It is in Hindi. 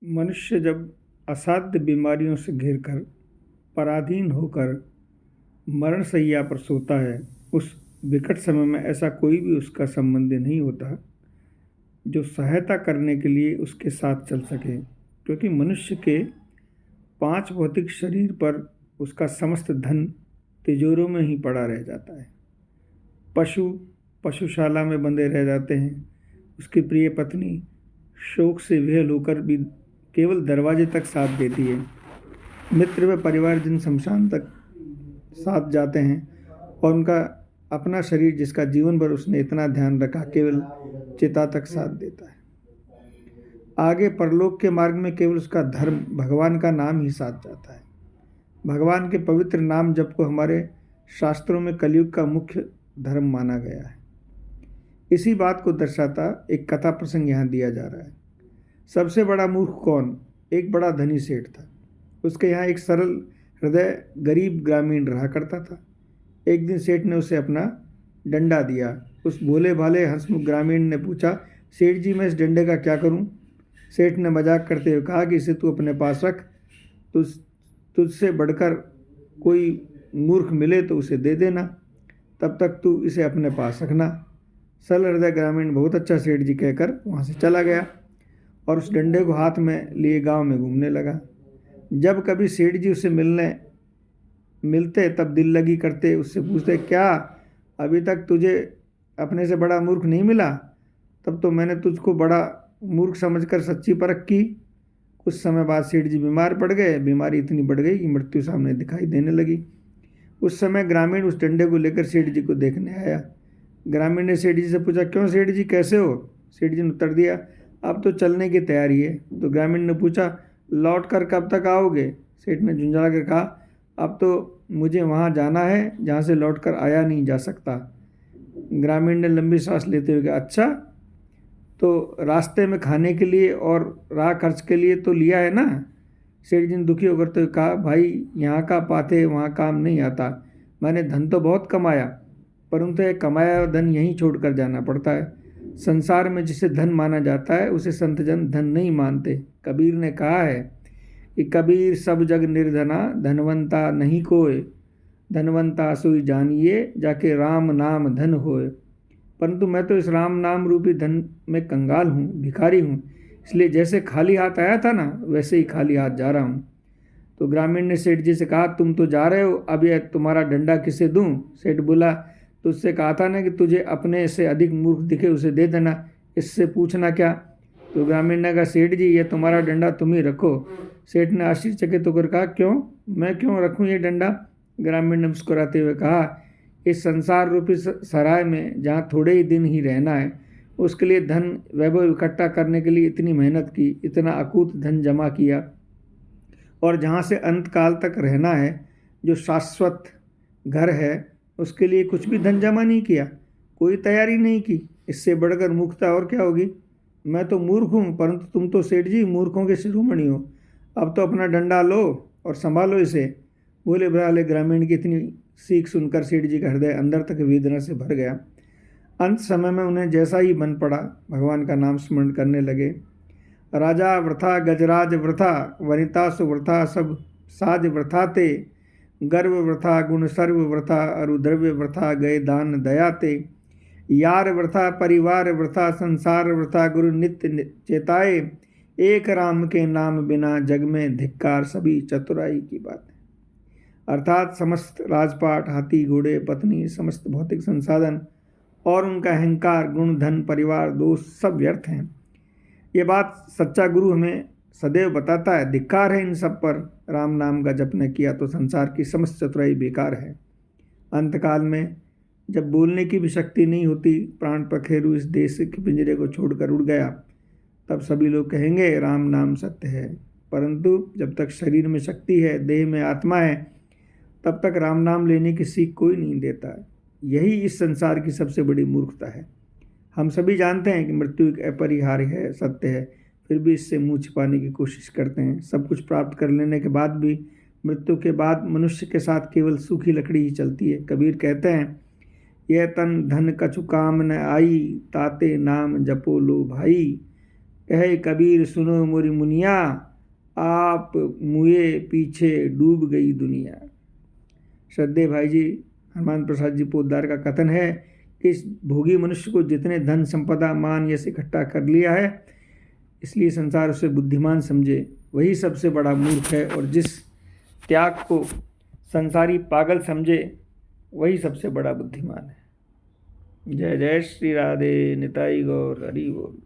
मनुष्य जब असाध्य बीमारियों से घिरकर पराधीन होकर मरणशैया पर सोता है, उस विकट समय में ऐसा कोई भी उसका संबंधी नहीं होता जो सहायता करने के लिए उसके साथ चल सके, क्योंकि मनुष्य के 5 भौतिक शरीर पर उसका समस्त धन तिजोरों में ही पड़ा रह जाता है। पशु पशुशाला में बंधे रह जाते हैं। उसकी प्रिय पत्नी शोक से विह्वल होकर भी केवल दरवाजे तक साथ देती है। मित्र व परिवारजन शमशान तक साथ जाते हैं और उनका अपना शरीर, जिसका जीवन भर उसने इतना ध्यान रखा, केवल चिता तक साथ देता है। आगे परलोक के मार्ग में केवल उसका धर्म, भगवान का नाम ही साथ जाता है। भगवान के पवित्र नाम जप को हमारे शास्त्रों में कलयुग का मुख्य धर्म माना गया है। इसी बात को दर्शाता एक कथा प्रसंग यहाँ दिया जा रहा है। सबसे बड़ा मूर्ख कौन? एक बड़ा धनी सेठ था। उसके यहाँ एक सरल हृदय गरीब ग्रामीण रहा करता था। एक दिन सेठ ने उसे अपना डंडा दिया। उस भोले भाले हंसमुख ग्रामीण ने पूछा, सेठ जी, मैं इस डंडे का क्या करूं? सेठ ने मजाक करते हुए कहा कि इसे तू अपने पास रख। तुझसे बढ़कर कोई मूर्ख मिले तो उसे दे देना, तब तक तू इसे अपने पास रखना। सरल हृदय ग्रामीण बहुत अच्छा सेठ जी कहकर वहाँ से चला गया और उस डंडे को हाथ में लिए गांव में घूमने लगा। जब कभी सेठ जी उसे मिलते तब दिल लगी करते उससे पूछते, क्या अभी तक तुझे अपने से बड़ा मूर्ख नहीं मिला? तब तो मैंने तुझको बड़ा मूर्ख समझकर सच्ची परख की। कुछ समय बाद सेठ जी बीमार पड़ गए। बीमारी इतनी बढ़ गई कि मृत्यु सामने दिखाई देने लगी। उस समय ग्रामीण उस डंडे को लेकर सेठ जी को देखने आया। ग्रामीण ने सेठ जी से पूछा, क्यों सेठ जी, कैसे हो? सेठ जी ने उत्तर दिया, अब तो चलने की तैयारी है। तो ग्रामीण ने पूछा, लौट कर कब तक आओगे? सेठ ने झुंझला कर कहा, अब तो मुझे वहाँ जाना है जहाँ से लौट कर आया नहीं जा सकता। ग्रामीण ने लंबी सांस लेते हुए कहा, अच्छा, तो रास्ते में खाने के लिए और राह खर्च के लिए तो लिया है ना? सेठ जी ने दुखी होकर तो कहा, भाई, यहाँ का पाते वहाँ काम नहीं आता। मैंने धन तो बहुत कमाया, परंतु यह कमाया हुआ धन यहीं छोड़कर जाना पड़ता है। संसार में जिसे धन माना जाता है उसे संतजन धन नहीं मानते। कबीर ने कहा है कि कबीर सब जग निर्धना, धनवंता नहीं कोय। धनवंता सोई जानिए, जाके राम नाम धन होए। परंतु मैं तो इस राम नाम रूपी धन में कंगाल हूँ, भिखारी हूँ। इसलिए जैसे खाली हाथ आया था ना, वैसे ही खाली हाथ जा रहा हूँ। तो ग्रामीण ने सेठ जी से कहा, तुम तो जा रहे हो, अब यह तुम्हारा डंडा किसे दूँ? सेठ बोला, तुझसे कहा था ना कि तुझे अपने से अधिक मूर्ख दिखे उसे दे देना, इससे पूछना क्या? तो ग्रामीण ने कहा, सेठ जी, ये तुम्हारा डंडा तुम ही रखो। सेठ ने आश्चर्यचकित होकर कहा, क्यों? मैं क्यों रखूं ये डंडा? ग्रामीण ने मुस्कुराते हुए कहा, इस संसार रूपी सराय में जहाँ थोड़े ही दिन ही रहना है, उसके लिए धन वैभव इकट्ठा करने के लिए इतनी मेहनत की, इतना अकूत धन जमा किया, और जहाँ से अंत काल तक रहना है, जो शाश्वत घर है, उसके लिए कुछ भी धन जमा नहीं किया, कोई तैयारी नहीं की। इससे बढ़कर मूर्खता और क्या होगी? मैं तो मूर्ख हूँ, परंतु तुम तो सेठ जी मूर्खों के शिरोमणि हो। अब तो अपना डंडा लो और संभालो इसे। भोले भाले ग्रामीण की इतनी सीख सुनकर सेठ जी का हृदय अंदर तक वेदना से भर गया। अंत समय में उन्हें जैसा ही बन पड़ा, भगवान का नाम स्मरण करने लगे। राजा वृथा, गजराज वृथा, वनिता सुवृथा, सब साज वृथा ते। गर्व वृथा, गुण सर्व वृथा, अरु द्रव्य वृथा, गए दान दयाते। यार वृथा, परिवार वृथा, संसार वृथा, गुरु नित्य चेताए। एक राम के नाम बिना जग में धिक्कार, सभी चतुराई की बात है। अर्थात समस्त राजपाट, हाथी घोड़े, पत्नी, समस्त भौतिक संसाधन और उनका अहंकार, गुण, धन, परिवार, दोस्त सब व्यर्थ हैं। ये बात सच्चा गुरु हमें सदैव बताता है। धिक्कार है इन सब पर। राम नाम का जप न किया तो संसार की समस्त चतुराई बेकार है। अंतकाल में जब बोलने की भी शक्ति नहीं होती, प्राण पखेरु इस देश के पिंजरे को छोड़कर उड़ गया, तब सभी लोग कहेंगे राम नाम सत्य है। परंतु जब तक शरीर में शक्ति है, देह में आत्मा है, तब तक राम नाम लेने की सीख कोई नहीं देता है। यही इस संसार की सबसे बड़ी मूर्खता है। हम सभी जानते हैं कि मृत्यु एक अपरिहार्य है, सत्य है, फिर भी इससे मुंह छिपाने की कोशिश करते हैं। सब कुछ प्राप्त कर लेने के बाद भी मृत्यु के बाद मनुष्य के साथ केवल सूखी लकड़ी ही चलती है। कबीर कहते हैं, यह तन धन कछु काम न आई, ताते नाम जपो लो भाई। कहे कबीर सुनो मोरी मुनिया, आप मुए पीछे डूब गई दुनिया। श्रद्धेय भाई जी हनुमान प्रसाद जी पोद्दार का कथन है कि इस भोगी मनुष्य को जितने धन संपदा मान यश इकट्ठा कर लिया है, इसलिए संसार उसे बुद्धिमान समझे, वही सबसे बड़ा मूर्ख है, और जिस त्याग को संसारी पागल समझे वही सबसे बड़ा बुद्धिमान है। जय जय श्री राधे, निताई गौर, हरि बोल।